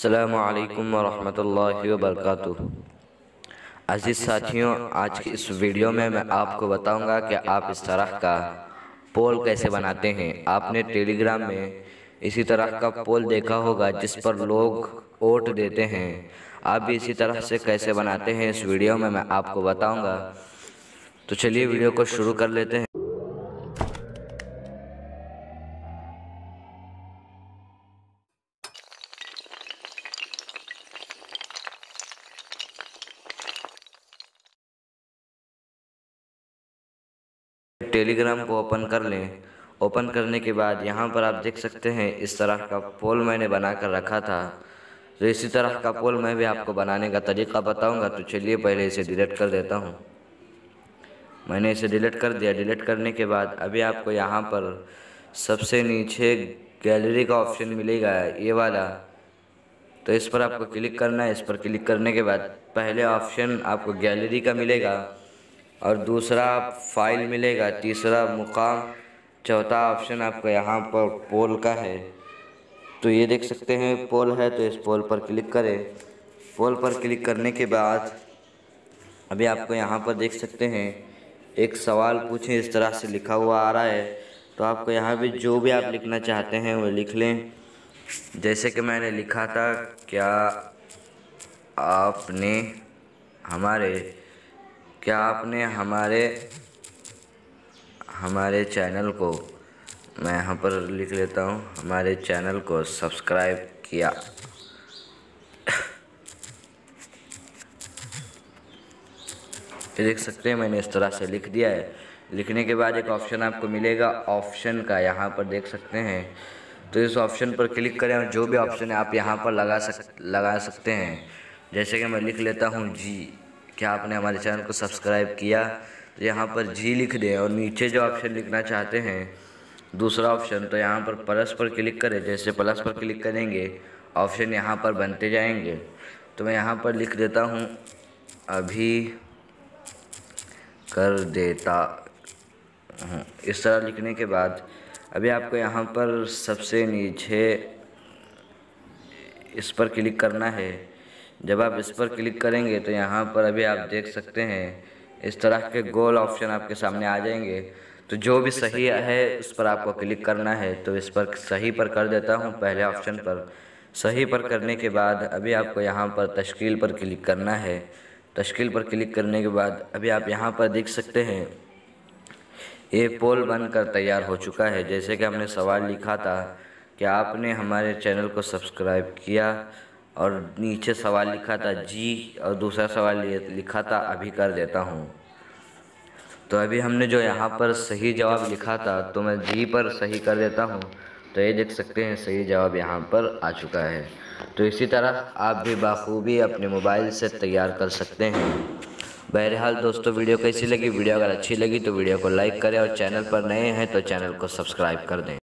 अस्सलामुअलैकुम वरहमतुल्लाहि वबरकातुहू। अज़ीज़ साथियों, आज की इस वीडियो में मैं आपको बताऊंगा कि आप इस तरह का पोल कैसे बनाते हैं। आपने टेलीग्राम में इसी तरह का पोल देखा होगा जिस पर लोग वोट देते हैं। आप भी इसी तरह से कैसे बनाते हैं इस वीडियो में मैं आपको बताऊंगा। तो चलिए वीडियो को शुरू कर लेते हैं। टेलीग्राम को ओपन कर लें। ओपन करने के बाद यहाँ पर आप देख सकते हैं इस तरह का पोल मैंने बना कर रखा था। तो इसी तरह का पोल मैं भी आपको बनाने का तरीका बताऊंगा। तो चलिए पहले इसे डिलीट कर देता हूँ। मैंने इसे डिलीट कर दिया। डिलीट करने के बाद अभी आपको यहाँ पर सबसे नीचे गैलरी का ऑप्शन मिलेगा, ये वाला। तो इस पर आपको क्लिक करना है। इस पर क्लिक करने के बाद पहले ऑप्शन आपको गैलरी का मिलेगा और दूसरा फाइल मिलेगा, तीसरा मुकाम, चौथा ऑप्शन आपको यहाँ पर पोल का है। तो ये देख सकते हैं पोल है, तो इस पोल पर क्लिक करें। पोल पर क्लिक करने के बाद अभी आपको यहाँ पर देख सकते हैं एक सवाल पूछें, इस तरह से लिखा हुआ आ रहा है। तो आपको यहाँ भी जो भी आप लिखना चाहते हैं वो लिख लें। जैसे कि मैंने लिखा था, क्या आपने हमारे चैनल को, मैं यहाँ पर लिख लेता हूँ, हमारे चैनल को सब्सक्राइब किया। ये देख सकते हैं मैंने इस तरह से लिख दिया है। लिखने के बाद एक ऑप्शन आपको मिलेगा ऑप्शन का, यहाँ पर देख सकते हैं। तो इस ऑप्शन पर क्लिक करें और जो भी ऑप्शन है आप यहाँ पर लगा सकते हैं। जैसे कि मैं लिख लेता हूँ जी, क्या आपने हमारे चैनल को सब्सक्राइब किया। तो यहाँ पर जी लिख दें और नीचे जो ऑप्शन लिखना चाहते हैं दूसरा ऑप्शन, तो यहाँ पर प्लस पर क्लिक करें। जैसे प्लस पर क्लिक करेंगे ऑप्शन यहाँ पर बनते जाएंगे। तो मैं यहाँ पर लिख देता हूँ अभी कर देता हूँ। इस तरह लिखने के बाद अभी आपको यहाँ पर सबसे नीचे इस पर क्लिक करना है। जब आप इस पर क्लिक करेंगे तो यहाँ पर अभी आप देख सकते हैं इस तरह के गोल ऑप्शन आपके सामने आ जाएंगे। तो जो भी सही है उस पर आपको क्लिक करना है। तो इस पर सही पर कर देता हूँ, पहले ऑप्शन पर। सही पर करने के बाद अभी आपको यहाँ पर तश्कील पर क्लिक करना है। तश्कील पर क्लिक करने के बाद अभी आप यहाँ पर देख सकते हैं ये पोल बनकर तैयार हो चुका है। जैसे कि हमने सवाल लिखा था कि आपने हमारे चैनल को सब्सक्राइब किया, और नीचे सवाल लिखा था जी, और दूसरा सवाल लिखा था अभी कर देता हूँ। तो अभी हमने जो यहाँ पर सही जवाब लिखा था, तो मैं जी पर सही कर देता हूँ। तो ये देख सकते हैं सही जवाब यहाँ पर आ चुका है। तो इसी तरह आप भी बाखूबी अपने मोबाइल से तैयार कर सकते हैं। बहरहाल दोस्तों, वीडियो कैसी लगी? वीडियो अगर अच्छी लगी तो वीडियो को लाइक करें और चैनल पर नए हैं तो चैनल को सब्सक्राइब कर दें।